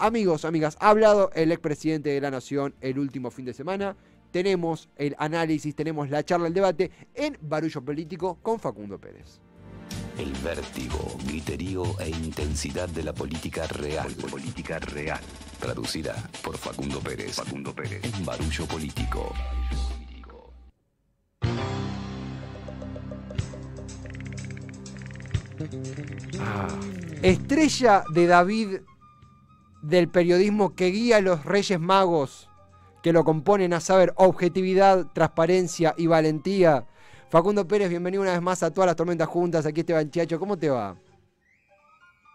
Amigos, amigas, ha hablado el expresidente de la Nación el último fin de semana. Tenemos el análisis, tenemos la charla, el debate en Barullo Político con Facundo Pérez. El vértigo, griterío e intensidad de la política real. Política real. Traducida por Facundo Pérez. En Barullo Político. Estrella de David del periodismo que guía a los Reyes Magos que lo componen, a saber, objetividad, transparencia y valentía. Facundo Pérez, bienvenido una vez más a Todas las Tormentas Juntas. Aquí Esteban Chiacho, ¿cómo te va?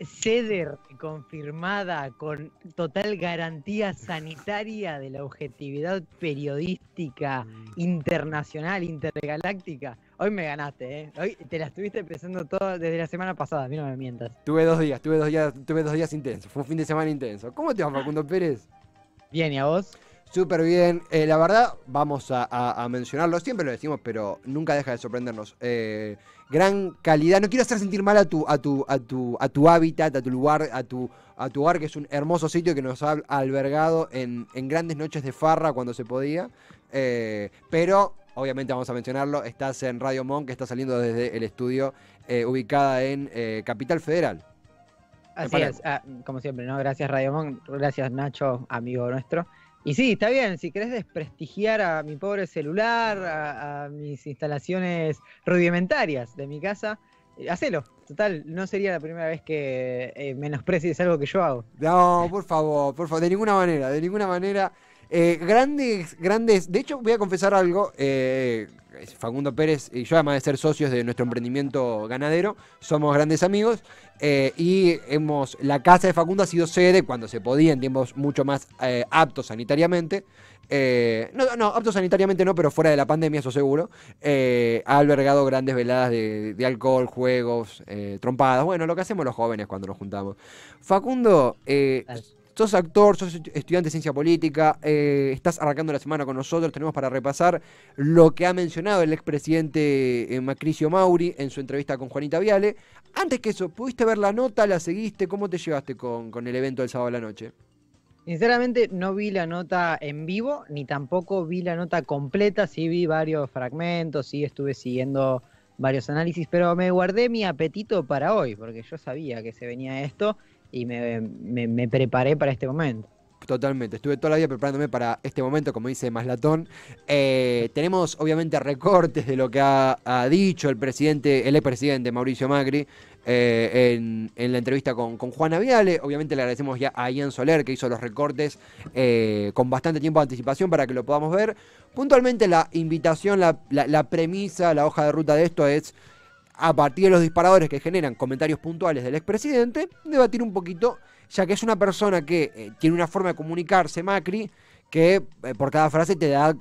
Ceder confirmada con total garantía sanitaria de la objetividad periodística internacional, intergaláctica. Hoy me ganaste, ¿eh? Hoy te la estuviste pensando todo desde la semana pasada, a mí no me mientas. Tuve dos días intensos, fue un fin de semana intenso. ¿Cómo te va, Facundo Pérez? Bien, ¿y a vos? Súper bien. La verdad, vamos a mencionarlo, siempre lo decimos, pero nunca deja de sorprendernos. Gran calidad. No quiero hacer sentir mal a tu hábitat, a tu lugar, que es un hermoso sitio que nos ha albergado en grandes noches de farra cuando se podía. Pero, obviamente vamos a mencionarlo, estás en Radio Monk, que está saliendo desde el estudio, ubicada en Capital Federal. Así es, como siempre, ¿no? Gracias Radio Monk, gracias Nacho, amigo nuestro. Y sí, está bien, si querés desprestigiar a mi pobre celular, a mis instalaciones rudimentarias de mi casa, hacelo. Total, no sería la primera vez que menosprecies algo que yo hago. No, por favor, de ninguna manera. Grandes, de hecho voy a confesar algo, Facundo Pérez y yo, además de ser socios de nuestro emprendimiento ganadero, somos grandes amigos, y la casa de Facundo ha sido sede, cuando se podía, en tiempos mucho más aptos sanitariamente, no, aptos sanitariamente no, pero fuera de la pandemia, eso seguro, ha albergado grandes veladas de alcohol, juegos, trompadas, bueno, lo que hacemos los jóvenes cuando nos juntamos. Facundo, sos actor, sos estudiante de ciencia política, estás arrancando la semana con nosotros, tenemos para repasar lo que ha mencionado el expresidente Mauricio Macri en su entrevista con Juanita Viale. Antes que eso, ¿pudiste ver la nota? ¿La seguiste? ¿Cómo te llevaste con el evento del sábado a la noche? Sinceramente no vi la nota en vivo, ni tampoco vi la nota completa, sí vi varios fragmentos, sí estuve siguiendo varios análisis, pero me guardé mi apetito para hoy, porque yo sabía que se venía esto, y me preparé para este momento. Totalmente, estuve toda la vida preparándome para este momento, como dice Maslatón. Tenemos obviamente recortes de lo que ha dicho el expresidente Mauricio Macri en la entrevista con Juana Viale. Obviamente le agradecemos ya a Ian Soler, que hizo los recortes con bastante tiempo de anticipación para que lo podamos ver. Puntualmente la invitación, la premisa, la hoja de ruta de esto es, a partir de los disparadores que generan comentarios puntuales del expresidente, debatir un poquito, ya que es una persona que tiene una forma de comunicarse, Macri, que por cada frase te da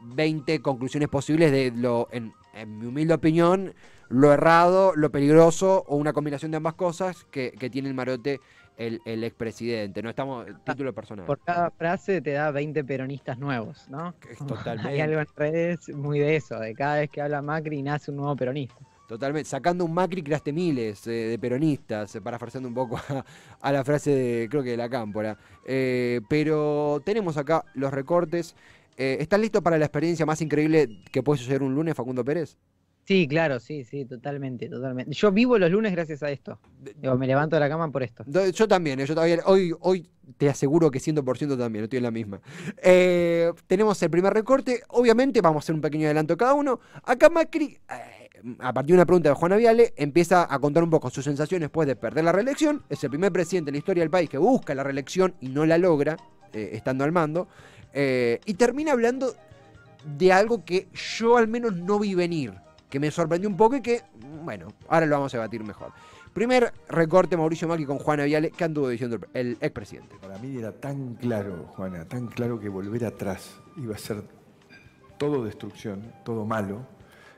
20 conclusiones posibles de lo, en mi humilde opinión, lo errado, lo peligroso, o una combinación de ambas cosas que tiene el marote el expresidente. No estamos título personal. Por cada frase te da 20 peronistas nuevos, ¿no? Totalmente. Hay algo en redes muy de eso, de cada vez que habla Macri nace un nuevo peronista. Totalmente. Sacando un Macri creaste miles de peronistas, parafraseando un poco a la frase creo que de la Cámpora. Pero tenemos acá los recortes. ¿Estás listo para la experiencia más increíble que puede suceder un lunes, Facundo Pérez? Sí, claro, sí, totalmente. Yo vivo los lunes gracias a esto. Me levanto de la cama por esto. Yo también, hoy te aseguro que 100% también, estoy en la misma. Tenemos el primer recorte, obviamente vamos a hacer un pequeño adelanto cada uno. Acá Macri, a partir de una pregunta de Juana Viale, empieza a contar un poco sus sensaciones después de perder la reelección. Es el primer presidente en la historia del país que busca la reelección y no la logra, estando al mando. Y termina hablando de algo que yo al menos no vi venir, que me sorprendió un poco y que, bueno, ahora lo vamos a debatir mejor. Primer recorte, Mauricio Macri con Juana Viale. ¿Qué anduvo diciendo el expresidente? Para mí era tan claro, Juana, tan claro que volver atrás iba a ser todo destrucción, todo malo,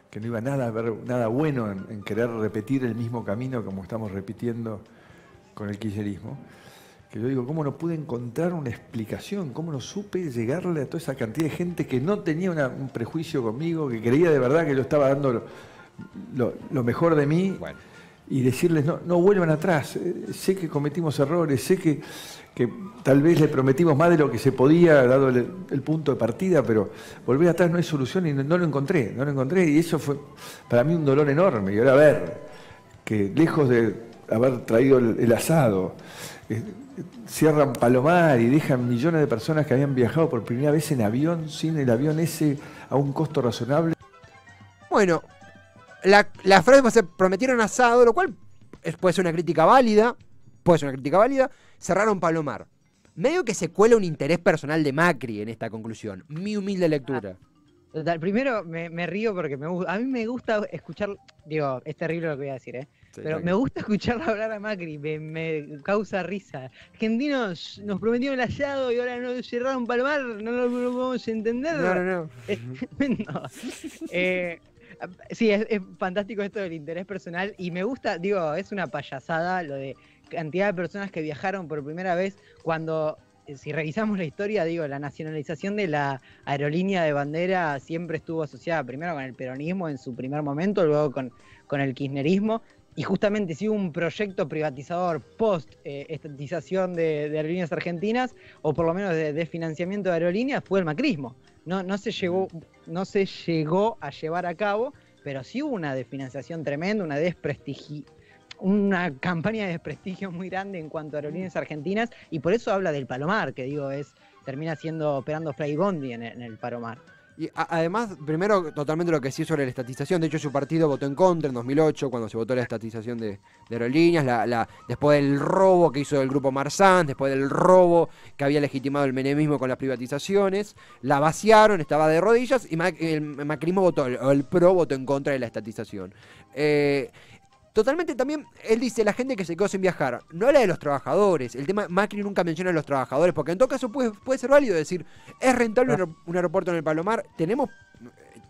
que no iba nada a haber nada bueno en querer repetir el mismo camino como estamos repitiendo con el kirchnerismo. Que yo digo, ¿cómo no pude encontrar una explicación? ¿Cómo no supe llegarle a toda esa cantidad de gente que no tenía un prejuicio conmigo, que creía de verdad que yo estaba dando lo mejor de mí? Bueno. y decirles no vuelvan atrás. Sé que cometimos errores, sé que tal vez le prometimos más de lo que se podía, dado el punto de partida, pero volver atrás no es solución y no lo encontré, y eso fue para mí un dolor enorme. Y ahora ver que lejos de haber traído el asado, cierran Palomar y dejan millones de personas que habían viajado por primera vez en avión, sin el avión ese a un costo razonable. Bueno, la frase va a ser prometieron asado, lo cual puede ser una crítica válida, cerraron Palomar. Medio que se cuela un interés personal de Macri en esta conclusión, mi humilde lectura. Total, primero me río porque a mí me gusta escuchar, digo, es terrible lo que voy a decir, sí, pero me gusta escucharlo hablar a Macri, me causa risa. Argentinos, nos prometieron el asado y ahora nos cerraron Palomar, no lo podemos entender. No. No. Sí, es fantástico esto del interés personal y me gusta, digo, es una payasada lo de cantidad de personas que viajaron por primera vez cuando... Si revisamos la historia, digo, la nacionalización de la aerolínea de bandera siempre estuvo asociada primero con el peronismo en su primer momento, luego con el kirchnerismo, y justamente si hubo un proyecto privatizador post-estatización de aerolíneas argentinas, o por lo menos de financiamiento de aerolíneas, fue el macrismo. No se llegó a llevar a cabo, pero sí hubo una desfinanciación tremenda, una campaña de desprestigio muy grande en cuanto a aerolíneas argentinas, y por eso habla del Palomar, que digo, termina operando Fray Bondi en el Palomar. Y además, primero, totalmente lo que sí sobre la estatización. De hecho, su partido votó en contra en 2008, cuando se votó la estatización de aerolíneas, después del robo que hizo el grupo Marzán, después del robo que había legitimado el menemismo con las privatizaciones, la vaciaron, estaba de rodillas, y el macrismo votó, el PRO votó en contra de la estatización. Totalmente también, él dice, la gente que se quedó sin viajar, no habla de los trabajadores, el tema, Macri nunca menciona a los trabajadores, porque en todo caso puede ser válido decir, ¿es rentable un aeropuerto en el Palomar? Tenemos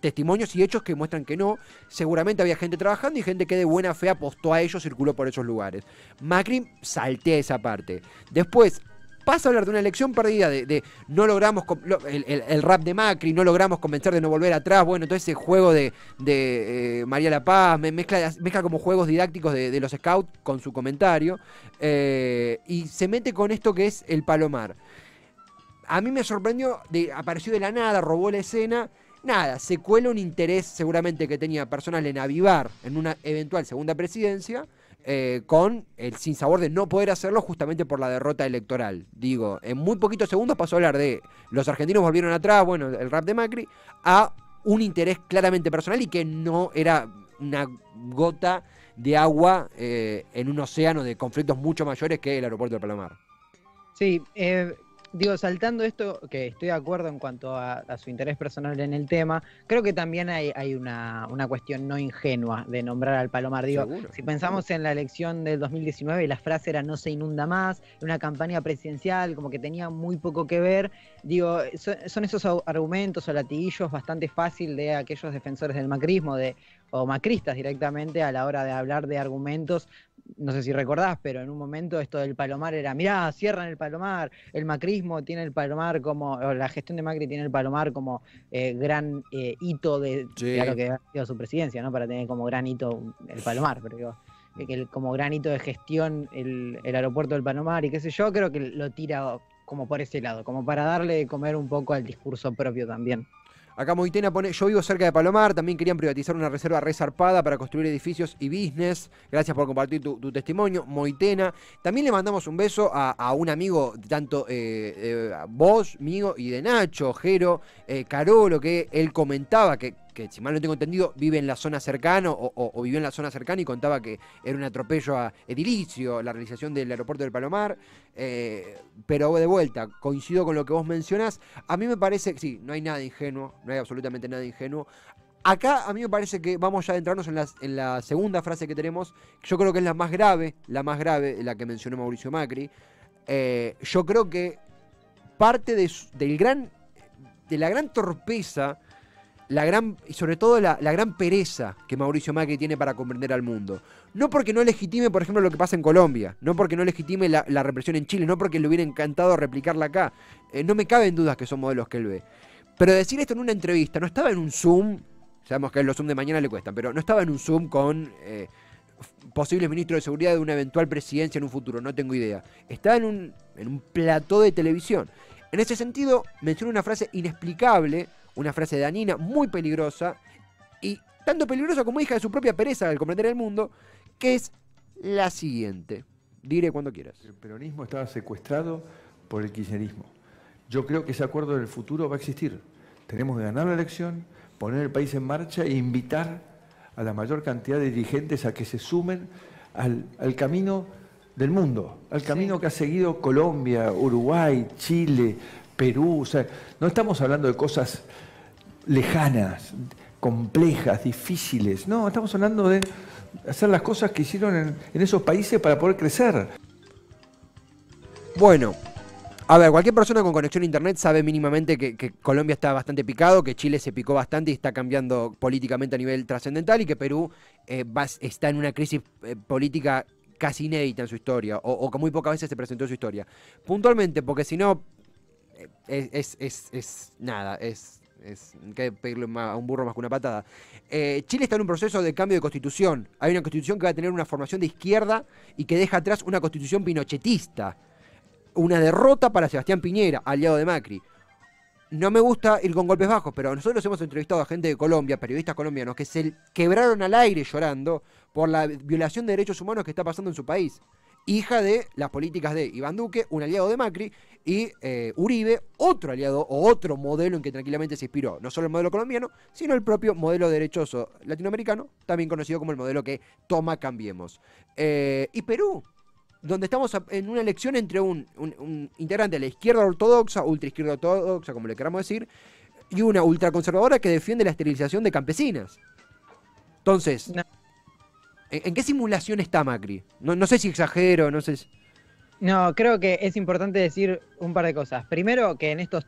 testimonios y hechos que muestran que no, seguramente había gente trabajando y gente que de buena fe apostó a ello, circuló por esos lugares. Macri saltea esa parte. Después, pasa a hablar de una elección perdida, de no logramos, el rap de Macri, no logramos convencer de no volver atrás, bueno, todo ese juego de María La Paz, mezcla como juegos didácticos de los scouts con su comentario, y se mete con esto que es el Palomar. A mí me sorprendió, apareció de la nada, robó la escena, nada, se cuela un interés seguramente que tenía personal en avivar en una eventual segunda presidencia, con el sinsabor de no poder hacerlo justamente por la derrota electoral. Digo, en muy poquitos segundos pasó a hablar de los argentinos volvieron atrás, bueno, el rap de Macri, a un interés claramente personal y que no era una gota de agua en un océano de conflictos mucho mayores que el aeropuerto de Palomar. Sí, digo, saltando esto, que estoy de acuerdo en cuanto a su interés personal en el tema, creo que también hay una cuestión no ingenua de nombrar al Palomar. Digo, ¿seguro? Si pensamos en la elección del 2019, la frase era no se inunda más, una campaña presidencial como que tenía muy poco que ver. Digo, son esos argumentos o latiguillos bastante fácil de aquellos defensores del macrismo, o macristas directamente, a la hora de hablar de argumentos. No sé si recordás, pero en un momento esto del Palomar era, mirá, cierran el Palomar, el macrismo tiene el Palomar como, o la gestión de Macri tiene el Palomar como gran hito de lo que ha sido su presidencia, ¿no? Para tener como gran hito el Palomar, pero digo, como gran hito de gestión el aeropuerto del Palomar y qué sé yo, creo que lo tira como por ese lado, como para darle de comer un poco al discurso propio también. Acá Moitena pone, yo vivo cerca de Palomar, también querían privatizar una reserva resarpada para construir edificios y business. Gracias por compartir tu testimonio, Moitena. También le mandamos un beso a un amigo, tanto vos, mío, y de Nacho, Jero, Carolo, que él comentaba que si mal no tengo entendido, vive en la zona cercana o vivió en la zona cercana y contaba que era un atropello a edilicio la realización del aeropuerto del Palomar. Pero de vuelta, coincido con lo que vos mencionás. A mí me parece que sí, no hay nada ingenuo, no hay absolutamente nada ingenuo. Acá a mí me parece que vamos ya a adentrarnos en la segunda frase que tenemos, que yo creo que es la más grave, la que mencionó Mauricio Macri. Yo creo que parte de la gran torpeza, y sobre todo la gran pereza que Mauricio Macri tiene para comprender al mundo. No porque no legitime, por ejemplo, lo que pasa en Colombia, no porque no legitime la represión en Chile, no porque le hubiera encantado replicarla acá. No me caben dudas que son modelos que él ve. Pero decir esto en una entrevista, no estaba en un Zoom, sabemos que los Zoom de mañana le cuestan, pero no estaba en un Zoom con posibles ministros de seguridad de una eventual presidencia en un futuro, no tengo idea. Está en un plató de televisión. En ese sentido, menciona una frase inexplicable, una frase dañina, muy peligrosa, y tanto peligrosa como hija de su propia pereza al comprender el mundo, que es la siguiente. Diré cuando quieras. El peronismo estaba secuestrado por el kirchnerismo. Yo creo que ese acuerdo en el futuro va a existir. Tenemos que ganar la elección, poner el país en marcha e invitar a la mayor cantidad de dirigentes a que se sumen al camino del mundo, al camino que ha seguido Colombia, Uruguay, Chile, Perú. O sea, no estamos hablando de cosas lejanas, complejas, difíciles. No, estamos hablando de hacer las cosas que hicieron en esos países para poder crecer. Bueno, a ver, cualquier persona con conexión a internet sabe mínimamente que Colombia está bastante picado, que Chile se picó bastante y está cambiando políticamente a nivel trascendental, y que Perú está en una crisis política casi inédita en su historia, o que muy pocas veces se presentó en su historia. Puntualmente, porque si no, nada, es que pedirle a un burro más que una patada. Chile está en un proceso de cambio de constitución. Hay una constitución que va a tener una formación de izquierda y que deja atrás una constitución pinochetista. Una derrota para Sebastián Piñera, aliado de Macri. No me gusta ir con golpes bajos, pero nosotros hemos entrevistado a gente de Colombia, periodistas colombianos, que se quebraron al aire llorando por la violación de derechos humanos que está pasando en su país. Hija de las políticas de Iván Duque, un aliado de Macri, y Uribe, otro aliado o otro modelo en que tranquilamente se inspiró. No solo el modelo colombiano, sino el propio modelo derechoso latinoamericano, también conocido como el modelo que toma Cambiemos. Y Perú, donde estamos en una elección entre un integrante de la izquierda ortodoxa, ultraizquierda ortodoxa, como le queramos decir, y una ultraconservadora que defiende la esterilización de campesinas. Entonces, no. ¿En qué simulación está Macri? No sé si exagero, no sé si... No, creo que es importante decir un par de cosas. Primero, que en estos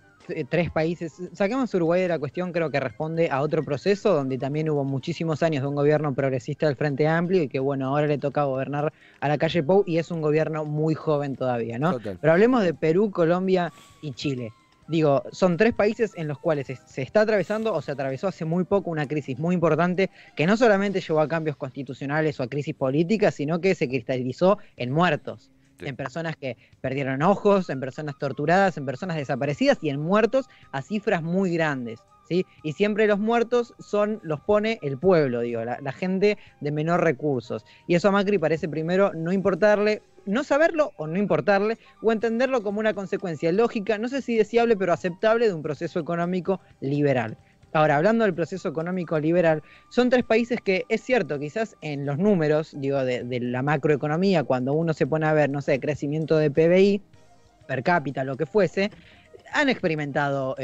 tres países, saquemos Uruguay de la cuestión, creo que responde a otro proceso donde también hubo muchísimos años de un gobierno progresista del Frente Amplio y que bueno, ahora le toca gobernar a la calle Pou y es un gobierno muy joven todavía, ¿no? Total. Pero hablemos de Perú, Colombia y Chile. Digo, son tres países en los cuales se está atravesando o se atravesó hace muy poco una crisis muy importante que no solamente llevó a cambios constitucionales o a crisis políticas, sino que se cristalizó en muertos. Sí. En personas que perdieron ojos, en personas torturadas, en personas desaparecidas y en muertos a cifras muy grandes, ¿sí? Y siempre los muertos los pone el pueblo, digo, la gente de menor recursos. Y eso a Macri parece primero no importarle, no saberlo o no importarle, o entenderlo como una consecuencia lógica, no sé si deseable, pero aceptable de un proceso económico liberal. Ahora, hablando del proceso económico liberal, son tres países que, es cierto, quizás en los números, digo, de la macroeconomía, cuando uno se pone a ver, no sé, crecimiento de PBI, per cápita, lo que fuese, han experimentado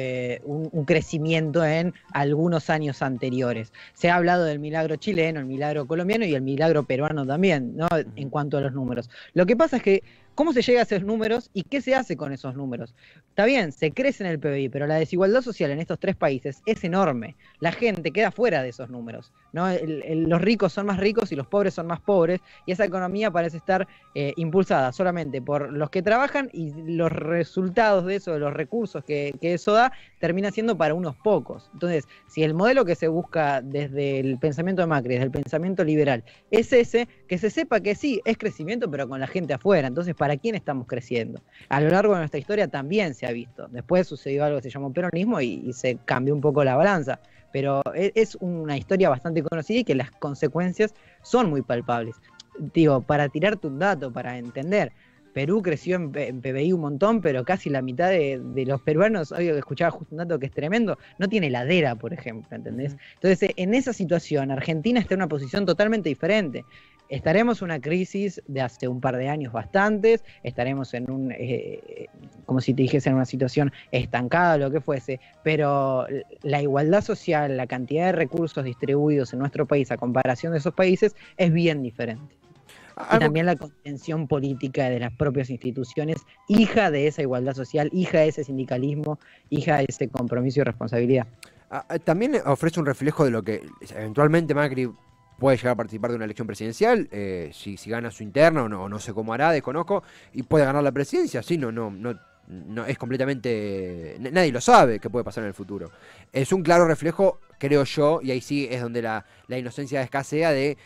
un crecimiento en algunos años anteriores. Se ha hablado del milagro chileno, el milagro colombiano y el milagro peruano también, ¿no? En cuanto a los números. Lo que pasa es que, ¿cómo se llega a esos números y qué se hace con esos números? Está bien, se crece en el PBI, pero la desigualdad social en estos tres países es enorme. La gente queda fuera de esos números, ¿no? Los ricos son más ricos y los pobres son más pobres, y esa economía parece estar impulsada solamente por los que trabajan, y los resultados de eso, de los recursos que eso da, termina siendo para unos pocos. Entonces, si el modelo que se busca desde el pensamiento de Macri, desde el pensamiento liberal, es ese, que se sepa que sí, es crecimiento, pero con la gente afuera. Entonces, ¿para quién estamos creciendo? A lo largo de nuestra historia también se ha visto. Después sucedió algo que se llamó peronismo y se cambió un poco la balanza. Pero es una historia bastante conocida y que las consecuencias son muy palpables. Digo, para tirarte un dato, para entender, Perú creció en PBI un montón, pero casi la mitad de los peruanos, hoy escuchaba justo un dato que es tremendo, no tiene heladera, por ejemplo, ¿entendés? Entonces, en esa situación, Argentina está en una posición totalmente diferente. Estaremos en una crisis de hace un par de años bastantes, estaremos en como si te dijese, en una situación estancada, lo que fuese, pero la igualdad social, la cantidad de recursos distribuidos en nuestro país a comparación de esos países es bien diferente. Y también la contención política de las propias instituciones, hija de esa igualdad social, hija de ese sindicalismo, hija de ese compromiso y responsabilidad. También ofrece un reflejo de lo que eventualmente Macri puede llegar a participar de una elección presidencial, si gana su interna o no sé cómo hará, desconozco, y puede ganar la presidencia, sí, no es completamente... Nadie lo sabe qué puede pasar en el futuro. Es un claro reflejo, creo yo, y ahí sí es donde la inocencia escasea, de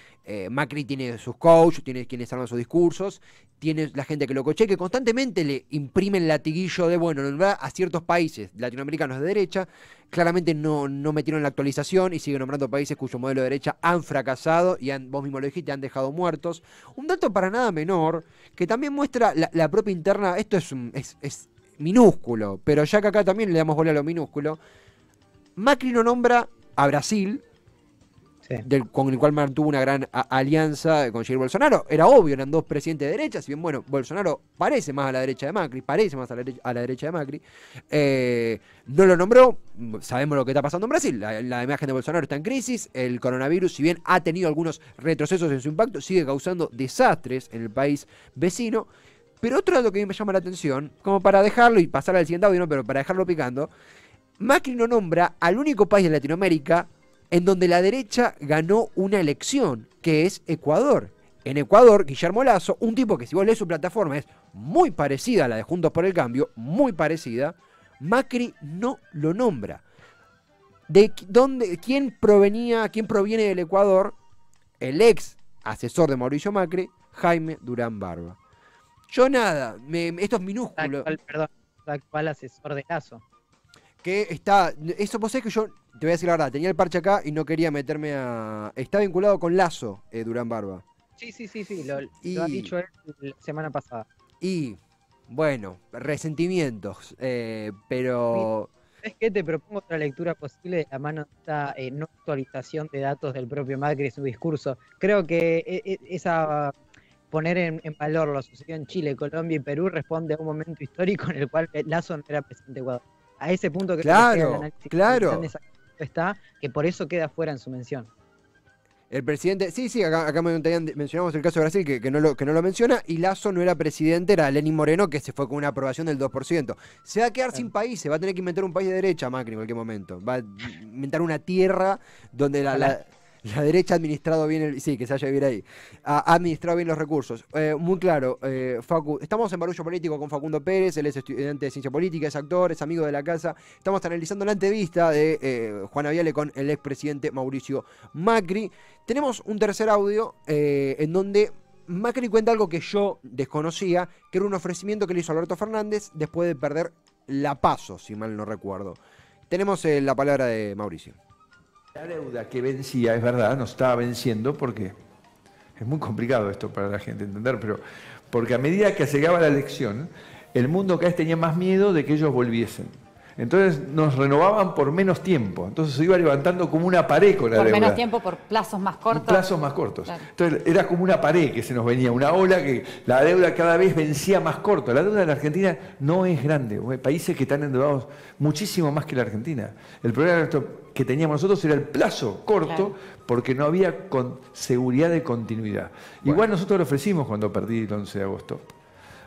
Macri tiene sus coaches, tiene quienes arman sus discursos, tiene la gente que lo coachea, que constantemente le imprime el latiguillo de, bueno, nombrar a ciertos países latinoamericanos de derecha, claramente no metieron la actualización y sigue nombrando países cuyo modelo de derecha han fracasado y vos mismo lo dijiste, han dejado muertos. Un dato para nada menor, que también muestra la propia interna, esto es minúsculo, pero ya que acá también le damos bola a lo minúsculo, Macri no nombra a Brasil, sí, con el cual mantuvo una gran alianza con Jair Bolsonaro. Era obvio, eran dos presidentes de derecha, si bien, bueno, Bolsonaro parece más a la derecha de Macri, a la derecha de Macri. No lo nombró, sabemos lo que está pasando en Brasil, la imagen de Bolsonaro está en crisis, el coronavirus, si bien ha tenido algunos retrocesos en su impacto, sigue causando desastres en el país vecino. Pero otro dato que a mí me llama la atención, como para dejarlo y pasar al siguiente audio, ¿no? Pero para dejarlo picando, Macri no nombra al único país de Latinoamérica en donde la derecha ganó una elección, que es Ecuador. En Ecuador, Guillermo Lasso, un tipo que si vos lees su plataforma es muy parecida a la de Juntos por el Cambio, muy parecida, Macri no lo nombra. ¿Quién proviene del Ecuador? El ex asesor de Mauricio Macri, Jaime Durán Barba. Yo nada, esto es minúsculo. Actual asesor de Lasso. Que está, eso vos sabés que yo, te voy a decir la verdad, tenía el parche acá y no quería meterme a... Está vinculado con Lasso, Durán Barba. Sí, lo ha dicho él la semana pasada. Y, bueno, resentimientos, pero... ¿Sabes qué? Te propongo otra lectura posible de la mano de esta no actualización de datos del propio Macri en su discurso. Creo que poner en valor lo sucedido en Chile, Colombia y Perú responde a un momento histórico en el cual Lasso no era presidente de Ecuador. A ese punto que claro. Está, que por eso queda fuera en su mención. El presidente, sí, acá mencionamos el caso de Brasil, que no lo menciona, y Lasso no era presidente, era Lenín Moreno, que se fue con una aprobación del 2%. Se va a quedar sin países, va a tener que inventar un país de derecha, Macri, en cualquier momento. Va a inventar una tierra donde la derecha ha administrado bien, que se vaya a vivir ahí, ha administrado bien los recursos. Muy claro, Facu, estamos en Barullo Político con Facundo Pérez, él es estudiante de Ciencia Política, es actor, es amigo de la casa. Estamos analizando la entrevista de Juana Viale con el expresidente Mauricio Macri. Tenemos un tercer audio en donde Macri cuenta algo que yo desconocía, que era un ofrecimiento que le hizo Alberto Fernández después de perder la PASO, si mal no recuerdo. Tenemos la palabra de Mauricio. La deuda que vencía, es verdad, nos estaba venciendo porque es muy complicado esto para la gente entender, pero porque a medida que se llegaba la elección, el mundo cada vez tenía más miedo de que ellos volviesen. Entonces nos renovaban por menos tiempo. Entonces se iba levantando como una pared con la deuda. Por menos tiempo, por plazos más cortos. Plazos más cortos. Claro. Entonces era como una pared que se nos venía, una ola que la deuda cada vez vencía más corto. La deuda de la Argentina no es grande. Hay países que están endeudados muchísimo más que la Argentina. El problema que teníamos nosotros era el plazo corto, claro, porque no había seguridad de continuidad. Bueno. Igual nosotros le ofrecimos cuando perdí el 11 de agosto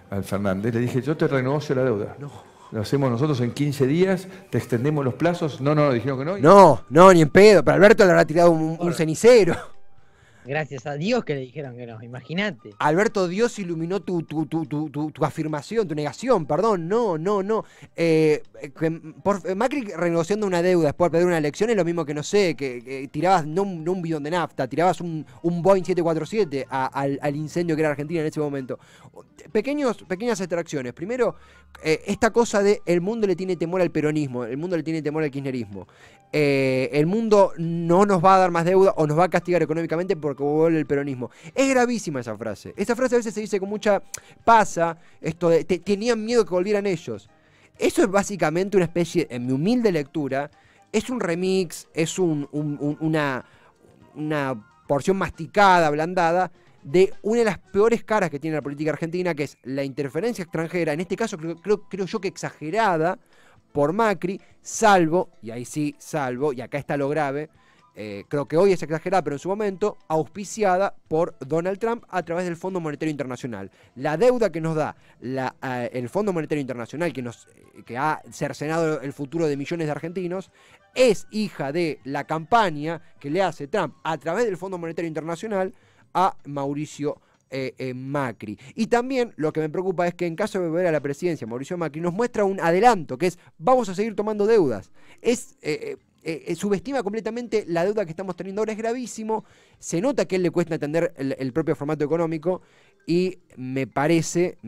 al Fernández. Le dije, yo te renegocio la deuda. No. Lo hacemos nosotros en 15 días, te extendemos los plazos. No, dijeron que no. No, ni en pedo. Pero Alberto le habrá tirado un cenicero. Gracias a Dios que le dijeron que no, imagínate. Alberto, Dios iluminó tu afirmación, tu negación, perdón, no. Macri renegociando una deuda después de perder una elección es lo mismo que, no sé, que tirabas no un bidón de nafta, tirabas un Boeing 747 al incendio que era Argentina en ese momento. Pequeñas extracciones. Primero, esta cosa de el mundo le tiene temor al peronismo, el mundo le tiene temor al kirchnerismo. El mundo no nos va a dar más deuda o nos va a castigar económicamente porque vuelve el peronismo. Es gravísima esa frase. Esa frase a veces se dice con mucha pasa, esto de tenían miedo que volvieran ellos. Eso es básicamente una especie, en mi humilde lectura, es un remix, es una porción masticada, ablandada, de una de las peores caras que tiene la política argentina, que es la interferencia extranjera, en este caso creo yo que exagerada por Macri, salvo, y acá está lo grave, creo que hoy es exagerada, pero en su momento, auspiciada por Donald Trump a través del Fondo Monetario Internacional. La deuda que nos da el Fondo Monetario Internacional, que ha cercenado el futuro de millones de argentinos, es hija de la campaña que le hace Trump a través del Fondo Monetario Internacional a Mauricio Macri. Y también lo que me preocupa es que en caso de volver a la presidencia Mauricio Macri nos muestra un adelanto, que es vamos a seguir tomando deudas. Es subestima completamente la deuda que estamos teniendo ahora. Es gravísimo. Se nota que a él le cuesta entender el propio formato económico y me parece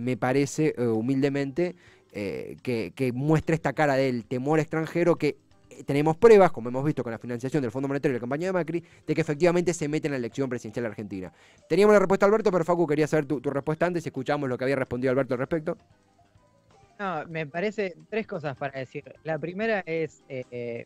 humildemente, que muestra esta cara del temor extranjero que tenemos pruebas, como hemos visto con la financiación del Fondo Monetario y la campaña de Macri, de que efectivamente se mete en la elección presidencial argentina. Teníamos la respuesta de Alberto, pero Facu quería saber tu respuesta antes y escuchamos lo que había respondido Alberto al respecto. No, me parece 3 cosas para decir. La primera es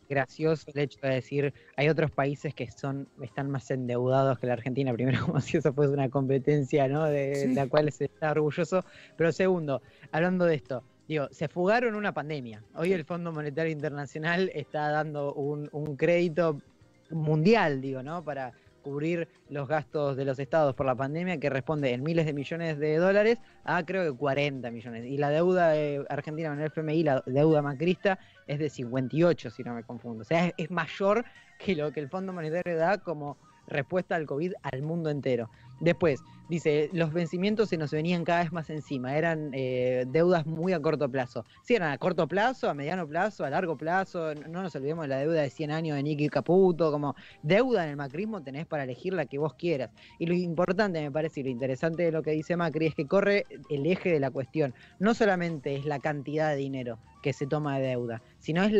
gracioso el hecho de decir hay otros países que están más endeudados que la Argentina. Primero, como si eso fuese una competencia, ¿no? De la cual se está orgulloso. Pero segundo, hablando de esto, digo, se fugaron una pandemia. Hoy el Fondo Monetario Internacional está dando un crédito mundial, digo, ¿no? Para cubrir los gastos de los estados por la pandemia, que responde en miles de millones de dólares a creo que 40 millones. Y la deuda argentina con el FMI, la deuda macrista, es de 58, si no me confundo. O sea, es mayor que lo que el Fondo Monetario da como respuesta al COVID al mundo entero. Después, dice, los vencimientos se nos venían cada vez más encima, eran deudas muy a corto plazo. Sí, eran a corto plazo, a mediano plazo, a largo plazo, no nos olvidemos de la deuda de 100 años de Nicky Caputo, como deuda en el macrismo tenés para elegir la que vos quieras. Y lo importante, me parece, y lo interesante de lo que dice Macri es que corre el eje de la cuestión. No solamente es la cantidad de dinero que se toma de deuda, sino es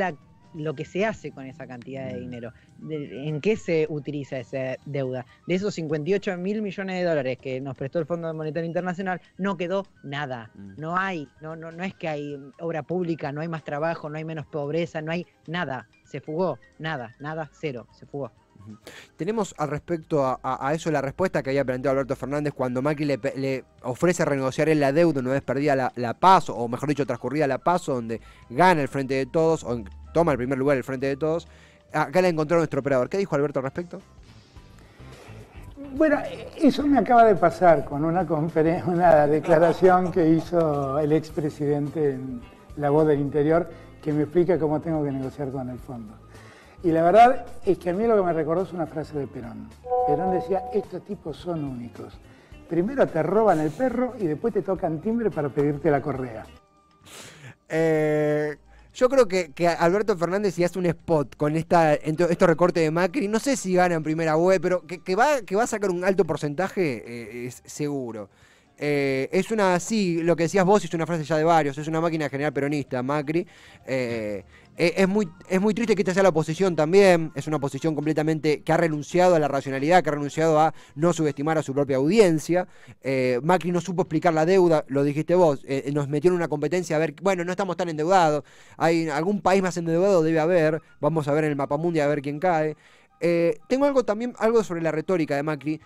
lo que se hace con esa cantidad de dinero, en qué se utiliza esa deuda. De esos 58 mil millones de dólares que nos prestó el Fondo Monetario Internacional, no quedó nada. No es que hay obra pública, no hay más trabajo, no hay menos pobreza, no hay nada. Se fugó, nada, cero, se fugó. Tenemos al respecto a eso la respuesta que había planteado Alberto Fernández cuando Macri le ofrece renegociar la deuda una vez perdida la PASO, o mejor dicho, transcurrida la PASO, donde gana el Frente de Todos, o toma el primer lugar el Frente de Todos. Acá la encontró nuestro operador. ¿Qué dijo Alberto al respecto? Bueno, eso me acaba de pasar con una declaración que hizo el expresidente en La Voz del Interior, que me explica cómo tengo que negociar con el fondo. Y la verdad es que a mí lo que me recordó es una frase de Perón. Perón decía, estos tipos son únicos. Primero te roban el perro y después te tocan timbre para pedirte la correa. Yo creo que Alberto Fernández, si hace un spot con estos recortes de Macri, no sé si gana en primera web, pero que va a sacar un alto porcentaje, es seguro. Es lo que decías vos, es una frase ya de varios, es una máquina general peronista, Macri. Es muy triste que esta sea la oposición también, es una oposición completamente que ha renunciado a la racionalidad, que ha renunciado a no subestimar a su propia audiencia. Macri no supo explicar la deuda, lo dijiste vos, nos metió en una competencia a ver, bueno, no estamos tan endeudados, hay algún país más endeudado, debe haber, vamos a ver en el mapa mundial a ver quién cae. Tengo algo sobre la retórica de Macri.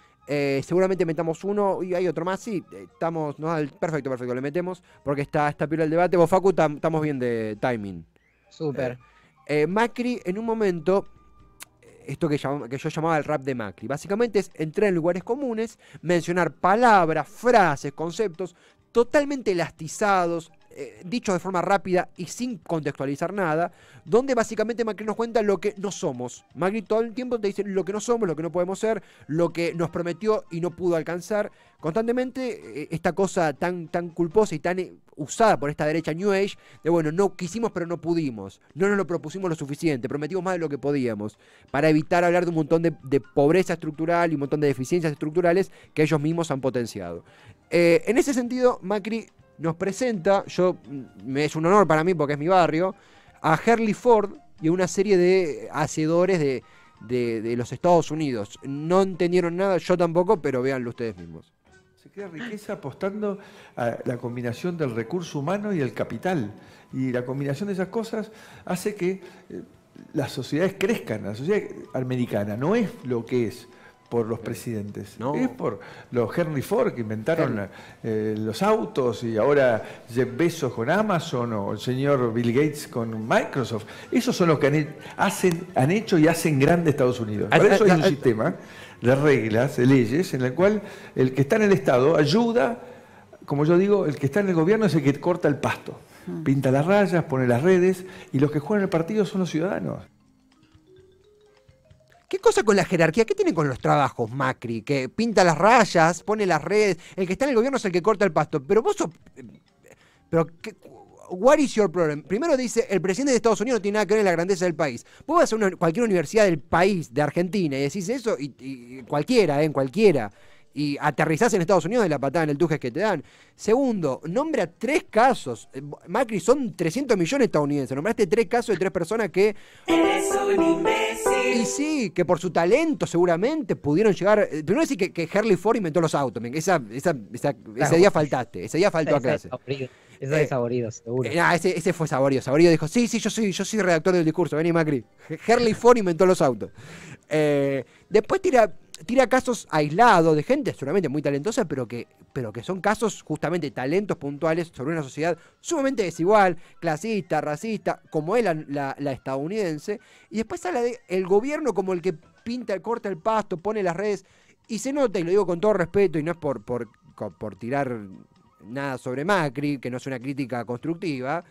Seguramente metamos uno y hay otro más, sí, estamos, no, perfecto, le metemos, porque está piola el debate. Vos, Facu, estamos bien de timing. Súper. Macri, en un momento, esto que yo llamaba el rap de Macri, básicamente es entrar en lugares comunes, mencionar palabras, frases, conceptos totalmente elastizados, dicho de forma rápida y sin contextualizar nada, donde básicamente Macri nos cuenta lo que no somos. Macri todo el tiempo te dice lo que no somos, lo que no podemos ser, lo que nos prometió y no pudo alcanzar. Constantemente esta cosa tan culposa y tan usada por esta derecha New Age, de bueno, no quisimos pero no pudimos, no nos lo propusimos lo suficiente, prometimos más de lo que podíamos, para evitar hablar de un montón de pobreza estructural y un montón de deficiencias estructurales que ellos mismos han potenciado. En ese sentido, Macri nos presenta, es un honor para mí porque es mi barrio, a Henry Ford y a una serie de hacedores de los Estados Unidos. No entendieron nada, yo tampoco, pero véanlo ustedes mismos. Se crea riqueza apostando a la combinación del recurso humano y el capital. Y la combinación de esas cosas hace que las sociedades crezcan. La sociedad americana no es lo que es por los presidentes, no. Es por los Henry Ford que inventaron los autos, y ahora Jeff Bezos con Amazon, o el señor Bill Gates con Microsoft. Esos son los que han hecho y hacen grande Estados Unidos. Por eso hay un sistema de reglas, de leyes, en el cual el que está en el Estado ayuda, como yo digo, el que está en el gobierno es el que corta el pasto, pinta las rayas, pone las redes, y los que juegan el partido son los ciudadanos. ¿Qué cosa con la jerarquía? ¿Qué tiene con los trabajos Macri? Que pinta las rayas, pone las redes. El que está en el gobierno es el que corta el pasto. Pero vos sos... what is your problem? Primero dice, el presidente de Estados Unidos no tiene nada que ver en la grandeza del país. Vos vas a cualquier universidad del país, de Argentina, y decís eso, y cualquiera, en cualquiera, y aterrizás en Estados Unidos de la patada en el tuje que te dan. Segundo, nombra 3 casos. Macri, son 300 millones estadounidenses. Nombraste 3 casos de 3 personas que... Eres un imbécil. Y sí, que por su talento seguramente pudieron llegar... Primero decir que Henry Ford inventó los autos. Ese día faltaste. Ese día faltó a clase. Eso es saborido, seguro. Ese fue Saborío. Saborío dijo, sí, yo soy redactor del discurso. Vení, Macri. Henry Ford inventó los autos. Después tira casos aislados de gente seguramente muy talentosa, pero que son casos justamente talentos puntuales sobre una sociedad sumamente desigual, clasista, racista, como es la estadounidense. Y después habla de el gobierno como el que corta el pasto, pone las redes, y se nota, y lo digo con todo respeto, y no es por tirar nada sobre Macri, que no es una crítica constructiva,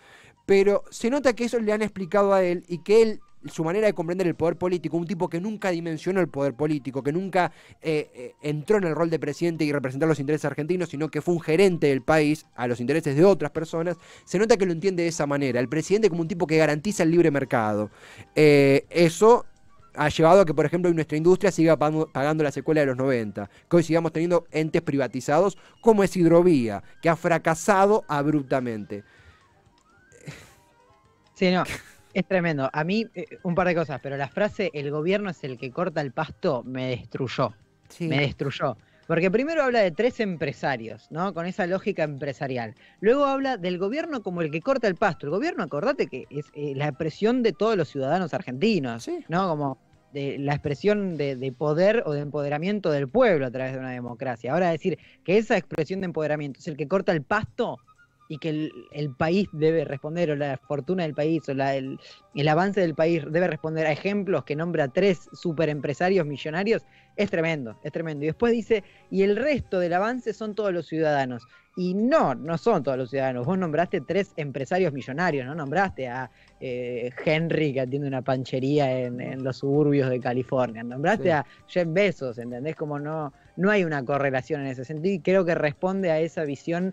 pero se nota que eso le han explicado a él y que él, su manera de comprender el poder político, un tipo que nunca dimensionó el poder político, que nunca entró en el rol de presidente y representar los intereses argentinos, sino que fue un gerente del país a los intereses de otras personas, se nota que lo entiende de esa manera, el presidente como un tipo que garantiza el libre mercado. Eso ha llevado a que, por ejemplo, nuestra industria siga pagando la secuela de los 90, que hoy sigamos teniendo entes privatizados como es Hidrovía, que ha fracasado abruptamente. Sí, no, es tremendo. A mí, un par de cosas, pero la frase, el gobierno es el que corta el pasto, me destruyó. Sí. Me destruyó. Porque primero habla de 3 empresarios, ¿no? Con esa lógica empresarial. Luego habla del gobierno como el que corta el pasto. El gobierno, acordate que es la expresión de todos los ciudadanos argentinos, sí, ¿no? Como de la expresión de poder o de empoderamiento del pueblo a través de una democracia. Ahora decir que esa expresión de empoderamiento es el que corta el pasto y que el país debe responder, o la fortuna del país, o el avance del país debe responder a ejemplos que nombra 3 superempresarios millonarios, es tremendo, es tremendo. Y después dice, y el resto del avance son todos los ciudadanos. Y no son todos los ciudadanos. Vos nombraste 3 empresarios millonarios, no nombraste a Henry, que atiende una panchería en los suburbios de California. Nombraste a Jeff Bezos, ¿entendés? Como no hay una correlación en ese sentido, y creo que responde a esa visión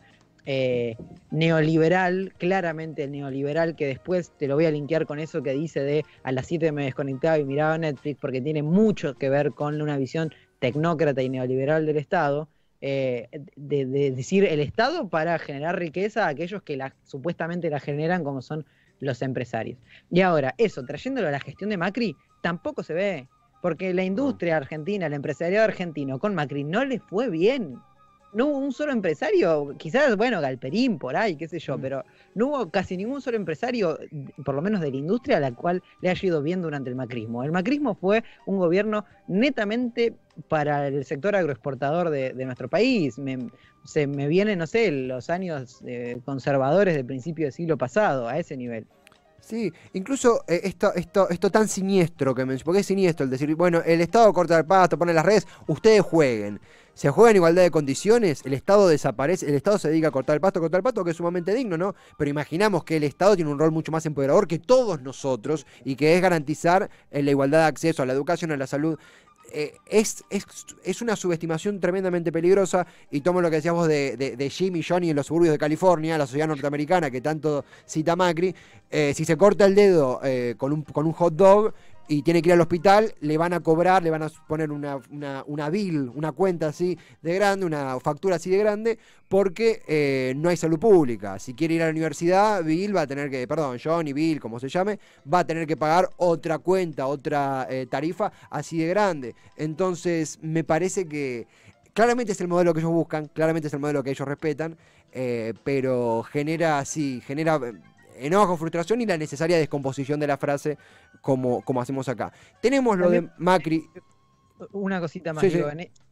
neoliberal, claramente neoliberal, que después te lo voy a linkear con eso que dice de a las 7 me desconectaba y miraba Netflix, porque tiene mucho que ver con una visión tecnócrata y neoliberal del Estado, de decir el Estado para generar riqueza a aquellos que supuestamente la generan, como son los empresarios. Y ahora, eso, trayéndolo a la gestión de Macri, tampoco se ve, porque la industria argentina, el empresariado argentino con Macri no le fue bien. No hubo un solo empresario, quizás, bueno, Galperín por ahí, qué sé yo, pero no hubo casi ningún solo empresario, por lo menos de la industria, a la cual le haya ido bien durante el macrismo. El macrismo fue un gobierno netamente para el sector agroexportador de nuestro país. Se me vienen, no sé, los años conservadores del principio del siglo pasado, a ese nivel. Sí, incluso esto tan siniestro que mencioné, porque es siniestro el decir, bueno, el Estado corta el pasto, pone las redes, ustedes jueguen. Se juega en igualdad de condiciones, el Estado desaparece, el Estado se dedica a cortar el pasto, que es sumamente digno, ¿no? Pero imaginamos que el Estado tiene un rol mucho más empoderador que todos nosotros, y que es garantizar la igualdad de acceso a la educación, a la salud. Es una subestimación tremendamente peligrosa, y tomo lo que decías vos de Jim y Johnny en los suburbios de California, la sociedad norteamericana que tanto cita Macri. Si se corta el dedo con un hot dog y tiene que ir al hospital, le van a cobrar, le van a poner una bill, una cuenta así de grande, una factura así de grande, porque no hay salud pública. Si quiere ir a la universidad, Johnny, Bill, como se llame, va a tener que pagar otra cuenta, otra tarifa así de grande. Entonces, me parece que claramente es el modelo que ellos buscan, claramente es el modelo que ellos respetan, pero genera enojo, frustración y la necesaria descomposición de la frase, como hacemos acá. Tenemos lo de Macri. Una cosita más, Sí.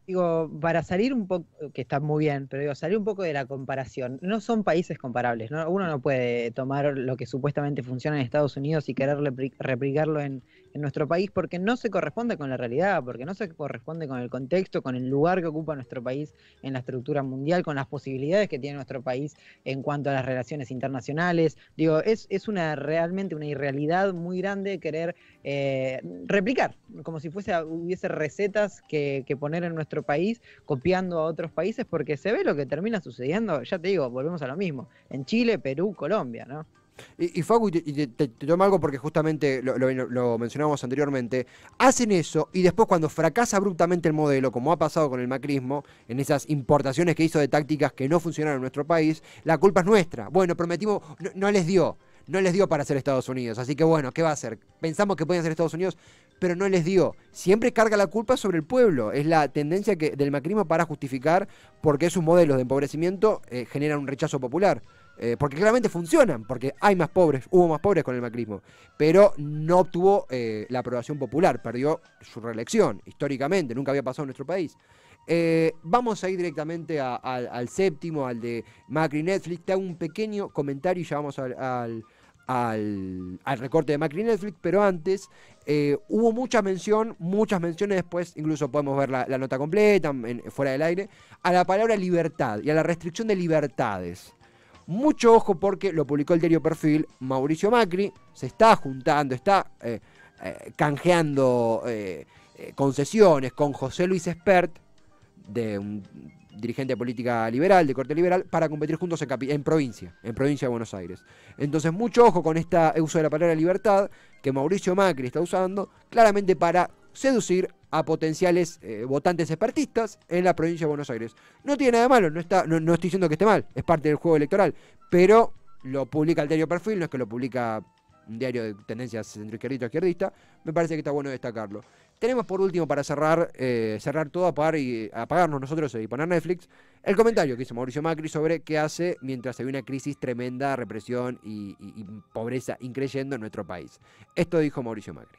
digo, para salir un poco, que está muy bien, pero digo, salir un poco de la comparación. No son países comparables, ¿no? Uno no puede tomar lo que supuestamente funciona en Estados Unidos y querer replicarlo en nuestro país, porque no se corresponde con la realidad, porque no se corresponde con el contexto, con el lugar que ocupa nuestro país en la estructura mundial, con las posibilidades que tiene nuestro país en cuanto a las relaciones internacionales. Digo, es realmente una irrealidad muy grande querer replicar, como si hubiese recetas que poner en nuestro nuestro país copiando a otros países, porque se ve lo que termina sucediendo, ya te digo, volvemos a lo mismo, en Chile, Perú, Colombia, ¿no? Y Facu, te tomo algo porque justamente lo mencionábamos anteriormente, hacen eso y después cuando fracasa abruptamente el modelo, como ha pasado con el macrismo, en esas importaciones que hizo de tácticas que no funcionaron en nuestro país, la culpa es nuestra. Bueno, prometimos, no les dio para ser Estados Unidos, así que bueno, ¿qué va a hacer? Pensamos que pueden ser Estados Unidos, pero no les dio. Siempre carga la culpa sobre el pueblo, es la tendencia del macrismo para justificar porque sus modelos de empobrecimiento generan un rechazo popular. Porque claramente funcionan, porque hay más pobres, hubo más pobres con el macrismo, pero no obtuvo la aprobación popular, perdió su reelección, históricamente, nunca había pasado en nuestro país. Vamos a ir directamente al séptimo, al de Macri Netflix. Te hago un pequeño comentario y ya vamos al recorte de Macri Netflix, pero antes hubo muchas menciones después, incluso podemos ver la nota completa, fuera del aire, a la palabra libertad y a la restricción de libertades. Mucho ojo porque lo publicó el diario Perfil, Mauricio Macri se está juntando, está canjeando concesiones con José Luis Espert, de un dirigente de política liberal, de corte liberal, para competir juntos en provincia de Buenos Aires. Entonces mucho ojo con este uso de la palabra libertad que Mauricio Macri está usando, claramente para seducir a potenciales votantes espertistas en la provincia de Buenos Aires. No tiene nada de malo, no estoy diciendo que esté mal, es parte del juego electoral, pero lo publica el diario Perfil, no es que lo publica un diario de tendencias centroizquierdista, me parece que está bueno destacarlo. Tenemos por último para cerrar todo, apagarnos nosotros y poner Netflix, el comentario que hizo Mauricio Macri sobre qué hace mientras hay una crisis tremenda, represión y pobreza increyendo en nuestro país. Esto dijo Mauricio Macri.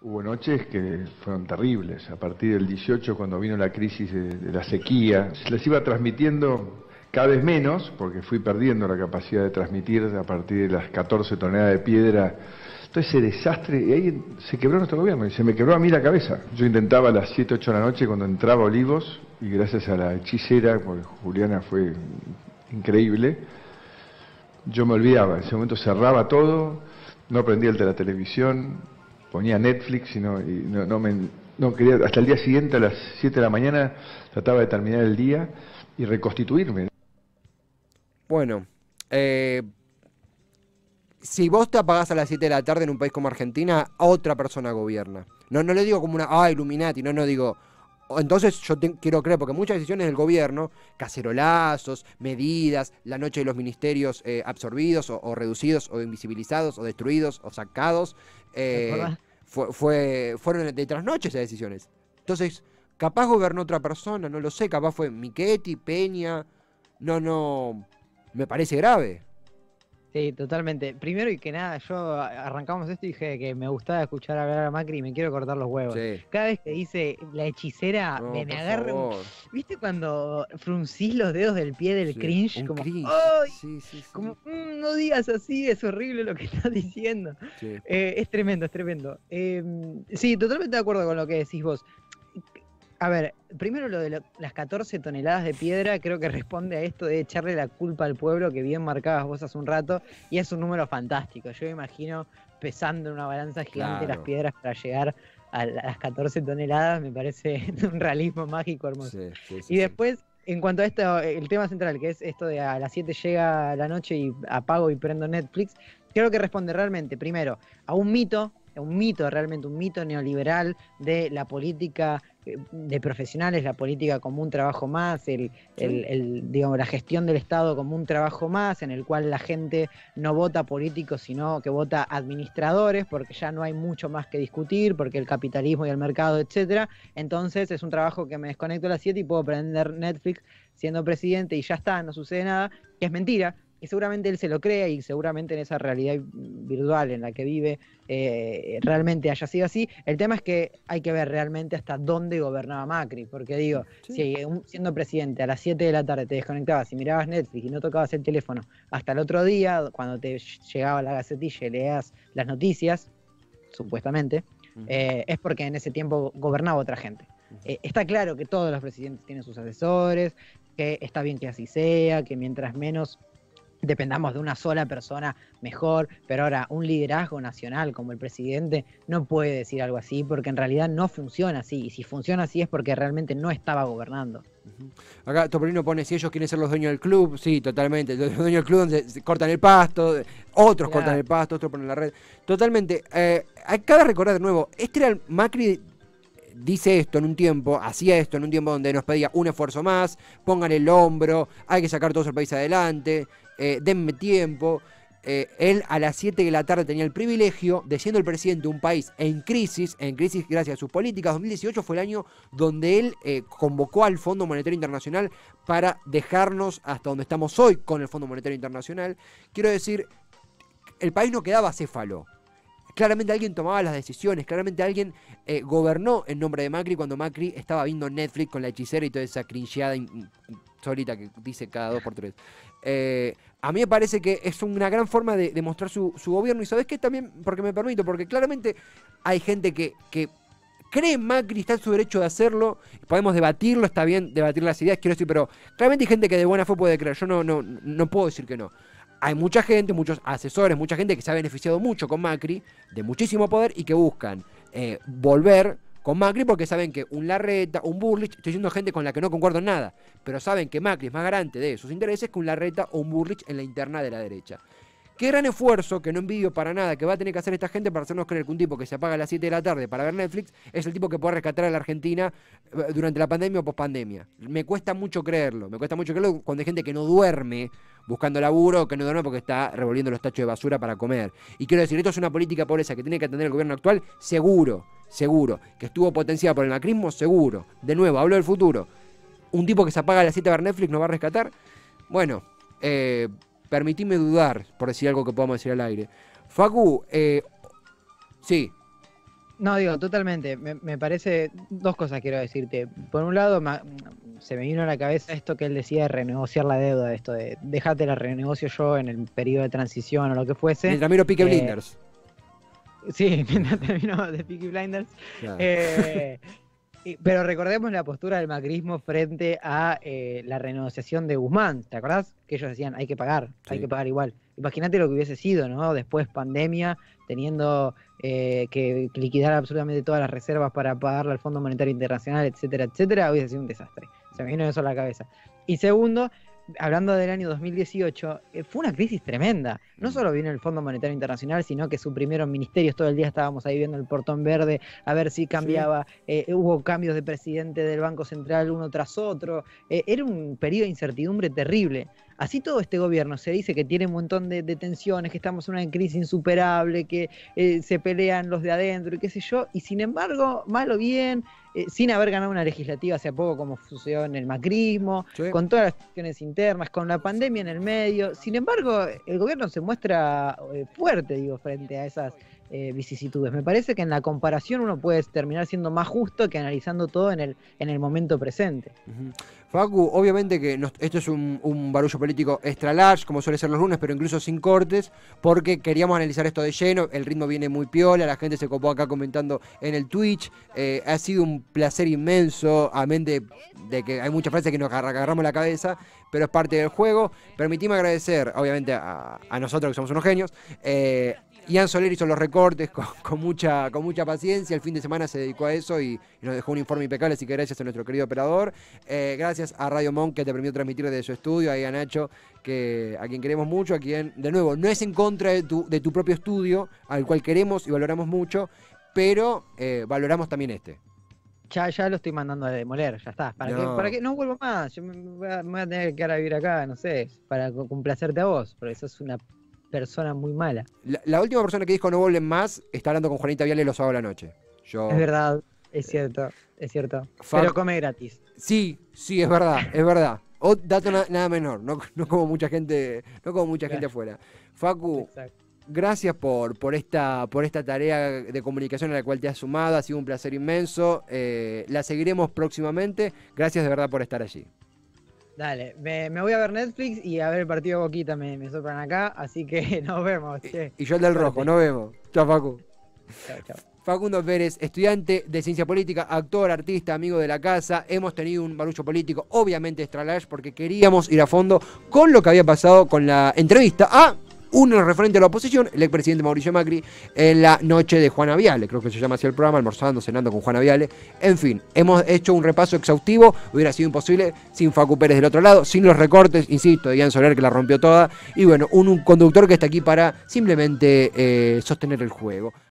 Hubo noches que fueron terribles. A partir del 18, cuando vino la crisis de la sequía, les iba transmitiendo cada vez menos, porque fui perdiendo la capacidad de transmitir a partir de las 14 toneladas de piedra. Todo ese desastre, y ahí se quebró nuestro gobierno, y se me quebró a mí la cabeza. Yo intentaba a las 7, 8 de la noche cuando entraba Olivos, y gracias a la hechicera, porque Juliana fue increíble, yo me olvidaba. En ese momento cerraba todo, no prendía el de la televisión, ponía Netflix y no quería, hasta el día siguiente a las 7 de la mañana trataba de terminar el día y reconstituirme. Bueno, si vos te apagás a las 7 de la tarde en un país como Argentina, otra persona gobierna. No le digo como Illuminati, no digo. Entonces yo quiero creer, porque muchas decisiones del gobierno, cacerolazos, medidas, la noche de los ministerios absorbidos o reducidos o invisibilizados o destruidos o sacados, fueron de trasnoche esas decisiones. Entonces, capaz gobernó otra persona, no lo sé, capaz fue Michetti, Peña, no, me parece grave. Sí, totalmente. Primero y que nada, yo arrancamos esto y dije que me gustaba escuchar hablar a Macri y me quiero cortar los huevos. Sí. Cada vez que dice la hechicera, me agarra. ¿Viste cuando fruncís los dedos del pie del cringe? Un como, cringe. ¡ay! Sí. Como, no digas así, es horrible lo que estás diciendo. Sí. Es tremendo, es tremendo. Sí, totalmente de acuerdo con lo que decís vos. A ver, primero lo de las 14 toneladas de piedra creo que responde a esto de echarle la culpa al pueblo, que bien marcabas vos hace un rato, y es un número fantástico. Yo me imagino pesando en una balanza gigante las piedras para llegar a las 14 toneladas, me parece un realismo mágico hermoso. Y después, en cuanto a esto, el tema central, que es esto de a las 7 llega la noche y apago y prendo Netflix, creo que responde realmente, primero, a un mito, realmente un mito neoliberal de la política de profesionales, la política como un trabajo más, digamos, la gestión del Estado como un trabajo más, en el cual la gente no vota políticos, sino que vota administradores, porque ya no hay mucho más que discutir, porque el capitalismo y el mercado, etcétera. Entonces es un trabajo que me desconecto a las 7 y puedo prender Netflix siendo presidente y ya está, no sucede nada, que es mentira. Y seguramente él se lo crea y seguramente en esa realidad virtual en la que vive realmente haya sido así. El tema es que hay que ver realmente hasta dónde gobernaba Macri, porque digo, si siendo presidente a las 7 de la tarde te desconectabas y mirabas Netflix y no tocabas el teléfono hasta el otro día, cuando te llegaba la gacetilla y leías las noticias, supuestamente, es porque en ese tiempo gobernaba otra gente. Está claro que todos los presidentes tienen sus asesores, que está bien que así sea, que mientras menos dependamos de una sola persona, mejor. Pero ahora, un liderazgo nacional como el presidente no puede decir algo así, porque en realidad no funciona así. Y si funciona así es porque realmente no estaba gobernando. Acá Topolino pone, si ellos quieren ser los dueños del club, sí, totalmente. Los dueños del club donde se cortan el pasto, otros cortan el pasto, otros ponen la red. Totalmente. Cabe recordar de nuevo, este era Macri. Dice esto en un tiempo, hacía esto en un tiempo donde nos pedía un esfuerzo más, pongan el hombro, hay que sacar todo el país adelante, denme tiempo. Él a las 7 de la tarde tenía el privilegio de, siendo el presidente de un país en crisis gracias a sus políticas. 2018 fue el año donde él convocó al Fondo Monetario Internacional para dejarnos hasta donde estamos hoy con el Fondo Monetario Internacional. Quiero decir, el país no quedaba acéfalo. Claramente alguien tomaba las decisiones, claramente alguien gobernó en nombre de Macri cuando Macri estaba viendo Netflix con La Hechicera y toda esa cringeada solita que dice cada 2 por 3. A mí me parece que es una gran forma de mostrar su gobierno. Y ¿sabés qué? También, porque me permito, porque claramente hay gente que cree en Macri, está en su derecho de hacerlo. Podemos debatirlo, está bien debatir las ideas, quiero decir, pero claramente hay gente que de buena fe puede creer. Yo no puedo decir que no. Hay mucha gente, muchos asesores, mucha gente que se ha beneficiado mucho con Macri, de muchísimo poder, y que buscan volver con Macri porque saben que un Larreta, un Bullrich, estoy diciendo gente con la que no concuerdo en nada, pero saben que Macri es más garante de sus intereses que un Larreta o un Bullrich en la interna de la derecha. Qué gran esfuerzo, que no envidio para nada, que va a tener que hacer esta gente para hacernos creer que un tipo que se apaga a las 7 de la tarde para ver Netflix es el tipo que puede rescatar a la Argentina durante la pandemia o pospandemia. Me cuesta mucho creerlo cuando hay gente que no duerme buscando laburo, que no duerme porque está revolviendo los tachos de basura para comer. Y quiero decir, esto es una política de pobreza que tiene que atender el gobierno actual, seguro, que estuvo potenciada por el macrismo, seguro. De nuevo, hablo del futuro. Un tipo que se apaga a las 7 a ver Netflix nos va a rescatar. Bueno, permitime dudar, por decir algo que podamos decir al aire. Facu, sí. No, digo, totalmente. Me parece, 2 cosas quiero decirte. Por un lado, se me vino a la cabeza esto que él decía de renegociar la deuda, esto de déjate la renegocio yo en el periodo de transición o lo que fuese. Mientras miro Peaky Blinders. Sí, mientras termino de Peaky Blinders. Claro. Pero recordemos la postura del macrismo frente a la renegociación de Guzmán, ¿te acordás? Que ellos decían, hay que pagar igual. Imagínate lo que hubiese sido, ¿no? Después pandemia, teniendo que liquidar absolutamente todas las reservas para pagarle al Fondo Monetario Internacional, etcétera, etcétera, hubiese sido un desastre. Se me vino eso a la cabeza. Y segundo, hablando del año 2018, fue una crisis tremenda. No solo vino el Fondo Monetario Internacional, sino que suprimieron ministerios. Todo el día estábamos ahí viendo el portón verde a ver si cambiaba. Sí. Hubo cambios de presidente del Banco Central uno tras otro. Era un periodo de incertidumbre terrible. Así todo este gobierno se dice que tiene un montón de tensiones, que estamos en una crisis insuperable, que se pelean los de adentro y qué sé yo, y sin embargo, mal o bien, sin haber ganado una legislativa hace poco como sucedió en el macrismo, sí, con todas las cuestiones internas, con la pandemia en el medio, sin embargo, el gobierno se muestra fuerte, digo, frente a esas vicisitudes. Me parece que en la comparación uno puede terminar siendo más justo que analizando todo en el momento presente. Facu, obviamente que esto es un barullo político extra large, como suele ser los lunes, pero incluso sin cortes, porque queríamos analizar esto de lleno. El ritmo viene muy piola, la gente se copó acá comentando en el Twitch. Ha sido un placer inmenso, amén de que hay muchas frases que nos agarramos la cabeza, pero es parte del juego. Permitime agradecer, obviamente, a nosotros que somos unos genios. Ian Soler hizo los recortes con mucha paciencia. El fin de semana se dedicó a eso y nos dejó un informe impecable, así que gracias a nuestro querido operador. Gracias a Radio Monk, que te permitió transmitir desde su estudio, ahí a Nacho, a quien queremos mucho, a quien, de nuevo, no es en contra de tu propio estudio, al cual queremos y valoramos mucho, pero valoramos también este. Ya lo estoy mandando a demoler, ya está. ¿Para qué? No vuelvo más. Yo me voy a tener que quedar a vivir acá, no sé, para complacerte a vos, porque sos una persona muy mala. La última persona que dijo no vuelven más está hablando con Juanita Viale los sábados a la noche. Es verdad, es cierto. Pero come gratis. Sí, es verdad. O dato nada menor, no como mucha gente, gente afuera. Facu, exacto. Gracias por esta tarea de comunicación a la cual te has sumado, ha sido un placer inmenso. La seguiremos próximamente. Gracias de verdad por estar allí. Dale, me voy a ver Netflix y a ver el partido de Boquita, me soplan acá, así que nos vemos. Che. Y yo el del rojo, nos vemos. Chao, Facu. Chao. Facundo Pérez, estudiante de ciencia política, actor, artista, amigo de la casa. Hemos tenido un barullo político, obviamente extra large, porque queríamos ir a fondo con lo que había pasado con la entrevista a uno referente a la oposición, el expresidente Mauricio Macri, en la noche de Juana Viale, creo que se llama así el programa, almorzando, cenando con Juana Viale. En fin, hemos hecho un repaso exhaustivo, hubiera sido imposible sin Facu Pérez del otro lado, sin los recortes, insisto, de Ian Soler que la rompió toda, y bueno, un conductor que está aquí para simplemente sostener el juego.